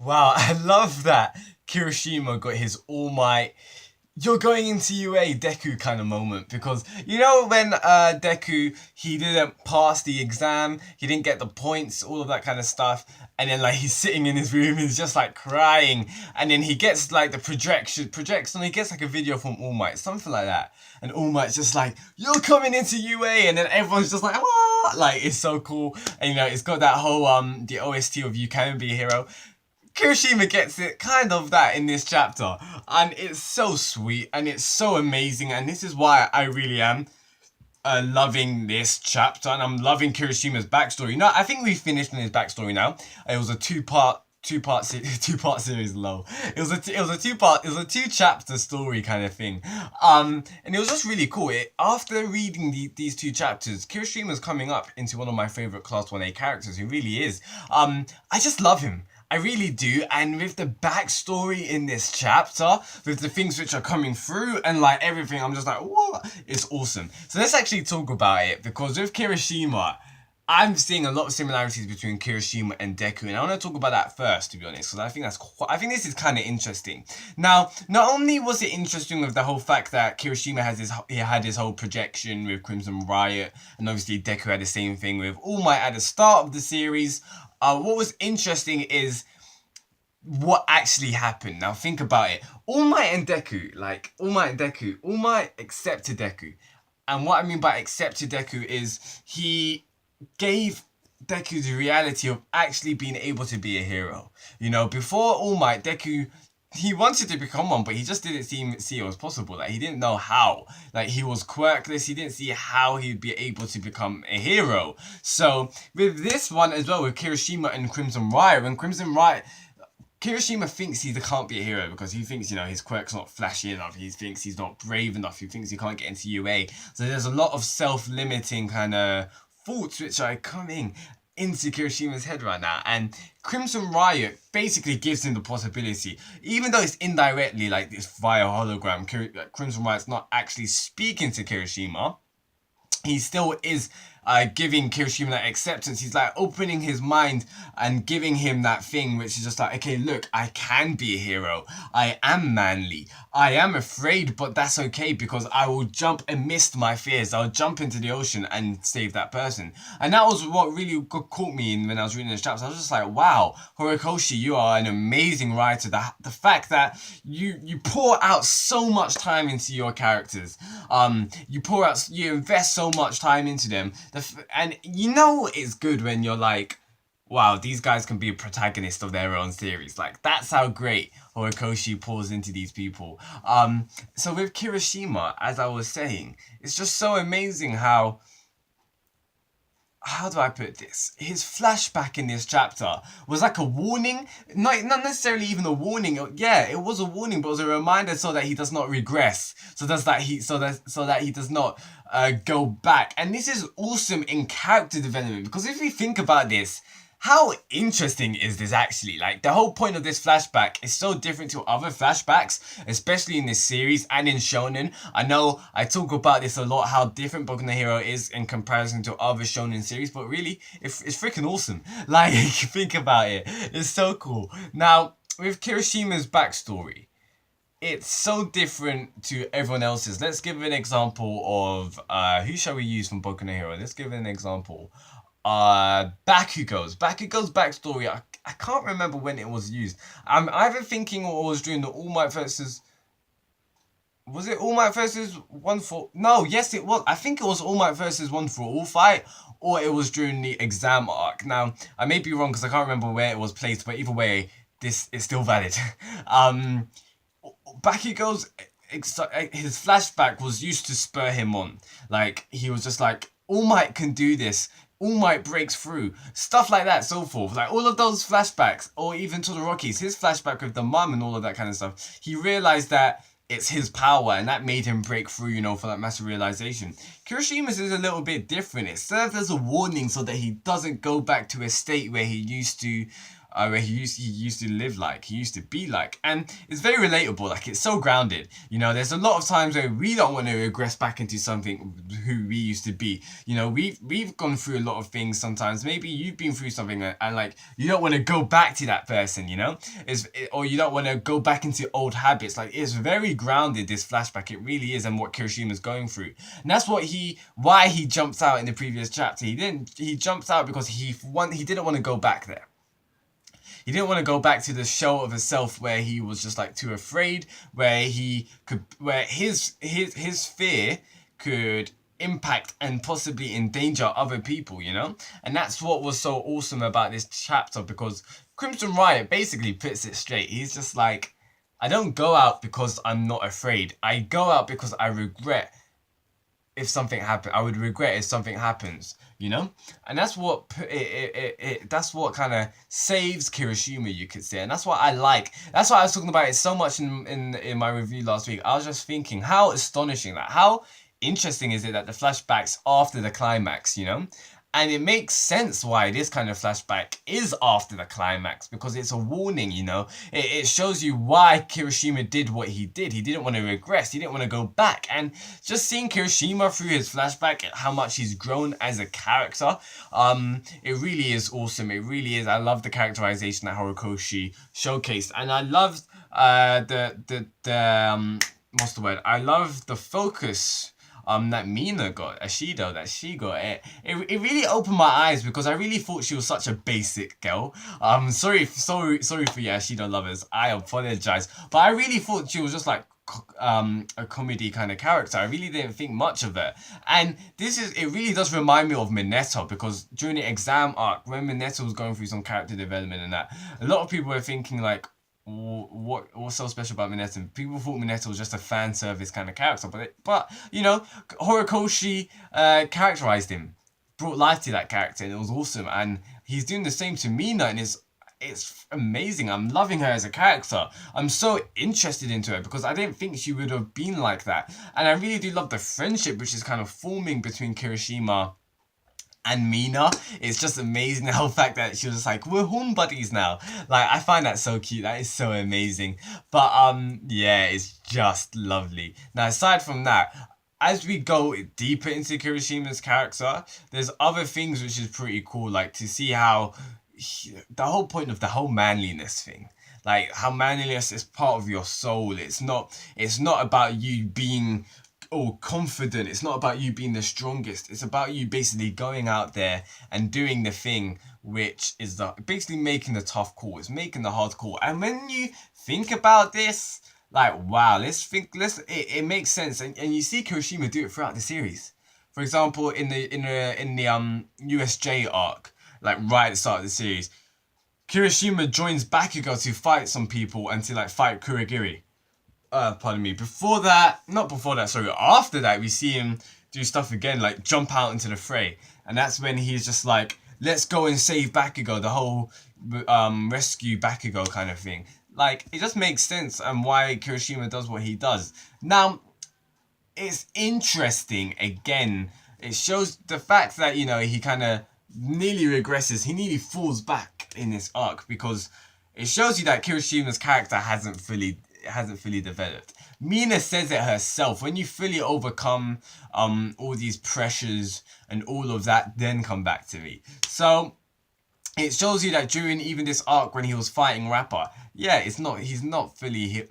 Wow, I love that Kirishima got his All Might. You're going into UA Deku kind of moment, because you know when Deku, he didn't pass the exam, he didn't get the points, all of that kind of stuff, and then like he's sitting in his room, he's just like crying, and then he gets like the projects, and he gets like a video from All Might, something like that, and All Might's just like, you're coming into UA, and then everyone's just like, ah, like it's so cool, and you know it's got that whole the OST of You Can Be a Hero. Kirishima gets it kind of that in this chapter, and it's so sweet and it's so amazing, and this is why I really am loving this chapter, and I'm loving Kirishima's backstory. No, I think we finished in his backstory now. It was a two-part series. Low. It was a two-chapter story kind of thing. And it was just really cool. After reading these two chapters, Kirishima's coming up into one of my favorite Class 1A characters. He really is. I just love him. I really do, and with the backstory in this chapter, with the things which are coming through and like everything, I'm just like, what? It's awesome. So let's actually talk about it, because with Kirishima, I'm seeing a lot of similarities between Kirishima and Deku, and I want to talk about that first, to be honest, because I think this is kind of interesting. Now, not only was it interesting with the whole fact that Kirishima had his whole projection with Crimson Riot, and obviously Deku had the same thing with All Might at the start of the series. What was interesting is what actually happened. Now think about it. All Might accepted Deku. And what I mean by accepted Deku is he gave Deku the reality of actually being able to be a hero. You know, before All Might, Deku, he wanted to become one, but he just didn't see it was possible. Like, he didn't know how. Like, he was quirkless. He didn't see how he'd be able to become a hero. So with this one as well, with Kirishima and Crimson Riot, Kirishima thinks he can't be a hero because he thinks, you know, his quirk's not flashy enough. He thinks he's not brave enough. He thinks he can't get into UA. So there's a lot of self-limiting kind of thoughts which are coming into Kirishima's head right now, and Crimson Riot basically gives him the possibility, even though it's indirectly like this via hologram. Crimson Riot's not actually speaking to Kirishima. He still is giving Kirishima that acceptance. He's like opening his mind and giving him that thing which is just like, okay, look, I can be a hero. I am manly. I am afraid, but that's okay, because I will jump amidst my fears. I'll jump into the ocean and save that person. And that was what really caught me when I was reading this chapter. I was just like, wow, Horikoshi, you are an amazing writer. The fact that you pour out so much time into your characters. You invest so much time into them. And you know it's good when you're like, wow, these guys can be a protagonist of their own series. Like, that's how great Horikoshi pours into these people. So with Kirishima, as I was saying, it's just so amazing how do I put this? His flashback in this chapter was like a warning. Not necessarily even a warning. Yeah, it was a warning, but it was a reminder so that he does not regress. So that he does not go back. And this is awesome in character development, because if we think about this, how interesting is this actually? Like, the whole point of this flashback is so different to other flashbacks, especially in this series and in Shonen. I know I talk about this a lot, how different Boku no Hero is in comparison to other Shonen series, but really, it's freaking awesome. Like, think about it. It's so cool. Now, with Kirishima's backstory, it's so different to everyone else's. Let's give an example of, who shall we use from Boku no Hero? Let's give an example. Bakugo's backstory, I can't remember when it was used. I'm either thinking it was during the All Might versus... Was it All Might versus One for... No, yes it was. I think it was All Might versus One for All fight, or it was during the exam arc. Now, I may be wrong because I can't remember where it was placed, but either way, this is still valid. Bakugo's... his flashback was used to spur him on. Like, he was just like, All Might can do this. All Might breaks through, stuff like that, so forth. Like, all of those flashbacks, or even to the Rockies, his flashback with the mum and all of that kind of stuff, he realized that it's his power, and that made him break through, you know, for that massive realization. Kirishima's is a little bit different. It served as a warning so that he doesn't go back to a state where he used to where he used to live like, he used to be like, and it's very relatable. Like, it's so grounded. You know, there's a lot of times where we don't want to regress back into something who we used to be. You know, we've gone through a lot of things sometimes. Maybe you've been through something and like you don't want to go back to that person. You know, or you don't want to go back into old habits. Like, it's very grounded, this flashback. It really is, and what Kirishima's going through, and that's why he jumps out in the previous chapter. He jumps out because he didn't want to go back there. He didn't want to go back to the shell of himself where he was just like too afraid, where his fear could impact and possibly endanger other people, you know? And that's what was so awesome about this chapter, because Crimson Riot basically puts it straight. He's just like, I don't go out because I'm not afraid. I go out because I regret if something happened. I would regret if something happens, you know? And that's what that's what kind of saves Kirishima, you could say. And that's what I like. That's why I was talking about it so much in my review last week. I was just thinking how astonishing that, how interesting is it that the flashbacks after the climax, you know? And it makes sense why this kind of flashback is after the climax, because it's a warning, you know? It shows you why Kirishima did what he did. He didn't want to regress. He didn't want to go back. And just seeing Kirishima through his flashback, how much he's grown as a character, it really is awesome. It really is. I love the characterization that Horikoshi showcased. And I loved what's the word? I love the focus that Mina got, Ashido, that she got. It really opened my eyes, because I really thought she was such a basic girl. Sorry for you Ashido lovers, I apologize, but I really thought she was just like a comedy kind of character. I really didn't think much of it. And it really does remind me of Mineta, because during the exam arc, when Mineta was going through some character development and that, a lot of people were thinking like, what's so special about Mineta? People thought Mineta was just a fan service kind of character, but you know, Horikoshi characterized him, brought life to that character, and it was awesome. And he's doing the same to Mina, and it's amazing. I'm loving her as a character. I'm so interested into her, because I didn't think she would have been like that. And I really do love the friendship which is kind of forming between Kirishima and Mina. It's just amazing, the whole fact that she was just like, we're home buddies now. Like, I find that so cute. That is so amazing. But yeah, it's just lovely. Now, aside from that, as we go deeper into Kirishima's character, there's other things which is pretty cool, like to see how the whole point of the whole manliness thing, like how manliness is part of your soul. It's not about you being confident. It's not about you being the strongest. It's about you basically going out there and doing the thing, which is basically making the tough call. It's making the hard call. And when you think about this, like, wow, it makes sense. And you see Kirishima do it throughout the series. For example, in the USJ arc, like right at the start of the series, Kirishima joins Bakugo to fight some people and to like fight Kurogiri. Pardon me. After that, we see him do stuff again, like jump out into the fray. And that's when he's just like, let's go and save Bakugo, the whole rescue Bakugo kind of thing. Like, it just makes sense and why Kirishima does what he does. Now, it's interesting, again, it shows the fact that, you know, he kind of nearly regresses, he nearly falls back in this arc, because it shows you that Kirishima's character hasn't fully developed. Mina says it herself, when you fully overcome all these pressures and all of that, then come back to me. So it shows you that during even this arc when he was fighting Rapper, yeah, he's not fully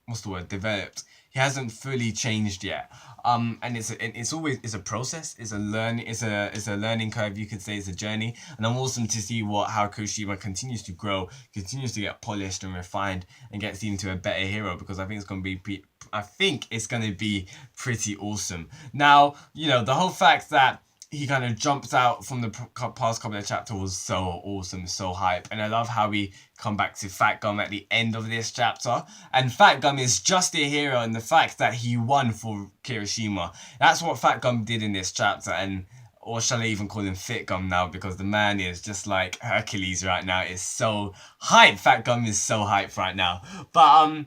what's the word, developed. He hasn't fully changed yet. And it's a process. It's a learning curve, you could say. It's a journey. And I'm awesome to see how Kirishima continues to grow, continues to get polished and refined, and gets into a better hero, because I think it's gonna be pretty awesome. Now, you know, the whole fact that he kind of jumps out from the past couple of chapters was so awesome, so hype. And I love how we come back to Fat Gum at the end of this chapter. And Fat Gum is just a hero in the fact that he won for Kirishima. That's what Fat Gum did in this chapter. And or shall I even call him Fit Gum now, because the man is just like Hercules right now. Is so hype. Fat Gum is so hype right now. But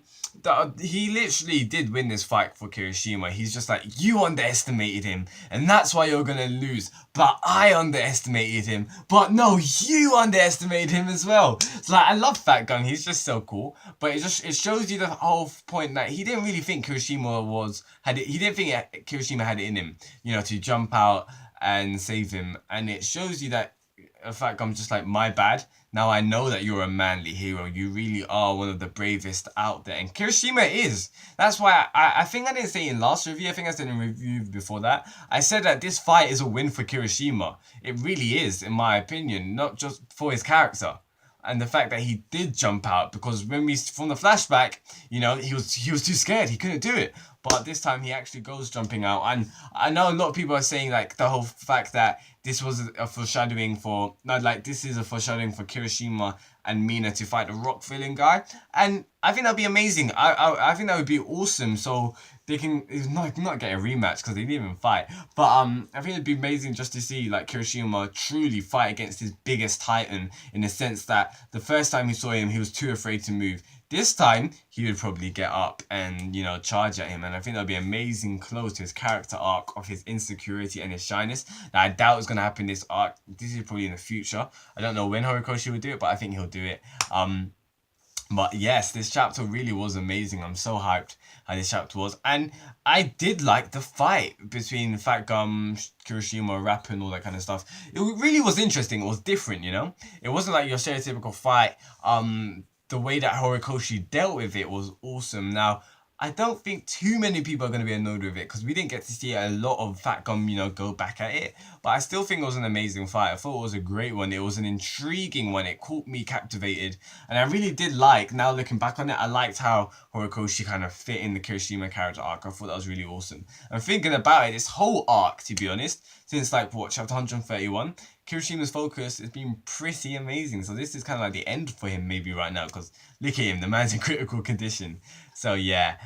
he literally did win this fight for Kirishima. He's just like, you underestimated him, and that's why you're gonna lose. But I underestimated him. But no, you underestimated him as well. So like, I love Fat Gum. He's just so cool. But it shows you the whole point that he didn't really think Kirishima had it. He didn't think Kirishima had it in him, to jump out and save him. And it shows you that Fat Gum's just like, my bad. Now I know that you're a manly hero. You really are one of the bravest out there. And Kirishima is. That's why I think I didn't say it in last review. I think I said in review before that. I said that this fight is a win for Kirishima. It really is, in my opinion. Not just for his character. And the fact that he did jump out, because from the flashback, he was too scared. He couldn't do it. But this time he actually goes jumping out. And I know a lot of people are saying like the whole fact that this was a foreshadowing this is a foreshadowing for Kirishima and Mina to fight the rock villain guy. And I think that'd be amazing. I think that would be awesome. So they can not get a rematch because they didn't even fight. But I think it'd be amazing just to see like Kirishima truly fight against his biggest titan, in the sense that the first time he saw him, he was too afraid to move. This time, he would probably get up and, charge at him. And I think that would be amazing close to his character arc of his insecurity and his shyness. Now, I doubt it's going to happen this arc. This is probably in the future. I don't know when Horikoshi will do it, but I think he'll do it. But yes, this chapter really was amazing. I'm so hyped how this chapter was. And I did like the fight between Fat Gum, Kirishima, Rappa, and all that kind of stuff. It really was interesting. It was different, It wasn't like your stereotypical fight. The way that Horikoshi dealt with it was awesome. Now, I don't think too many people are going to be annoyed with it, because we didn't get to see a lot of Fat Gum, go back at it. But I still think it was an amazing fight. I thought it was a great one. It was an intriguing one. It caught me captivated. And I really did now looking back on it, I liked how Horikoshi kind of fit in the Kirishima character arc. I thought that was really awesome. And thinking about it, this whole arc, to be honest, since chapter 131, Kirishima's focus has been pretty amazing. So this is kind of like the end for him maybe right now, because look at him, the man's in critical condition. So yeah,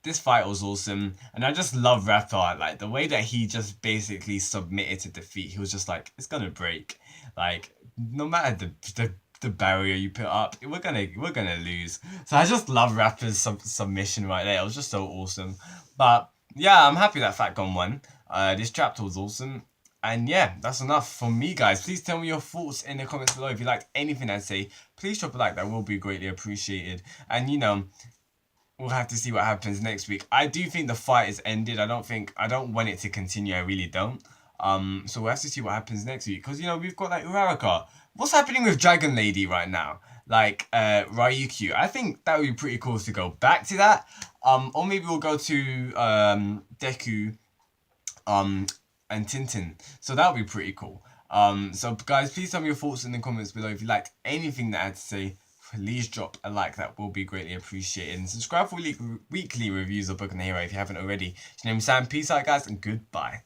this fight was awesome. And I just love Rappa, like the way that he just basically submitted to defeat. He was just like, it's gonna break. Like, no matter the barrier you put up, we're gonna lose. So I just love Rappa's submission right there. It was just so awesome. But yeah, I'm happy that Fat Gun won. This chapter was awesome. And yeah, that's enough from me, guys. Please tell me your thoughts in the comments below. If you liked anything I say, please drop a like. That will be greatly appreciated. And we'll have to see what happens next week. I do think the fight is ended. I don't want it to continue. I really don't. So we'll have to see what happens next week. Because, we've got like Uraraka. What's happening with Dragon Lady right now? Like, Ryukyu. I think that would be pretty cool to go back to that. Or maybe we'll go to, Deku, and Tintin. So that would be pretty cool. So guys, please tell me your thoughts in the comments below. If you liked anything that I had to say, please drop a like. That will be greatly appreciated. And subscribe for weekly reviews of Boku no Hero if you haven't already. My name is Sam. Peace out, guys, and goodbye.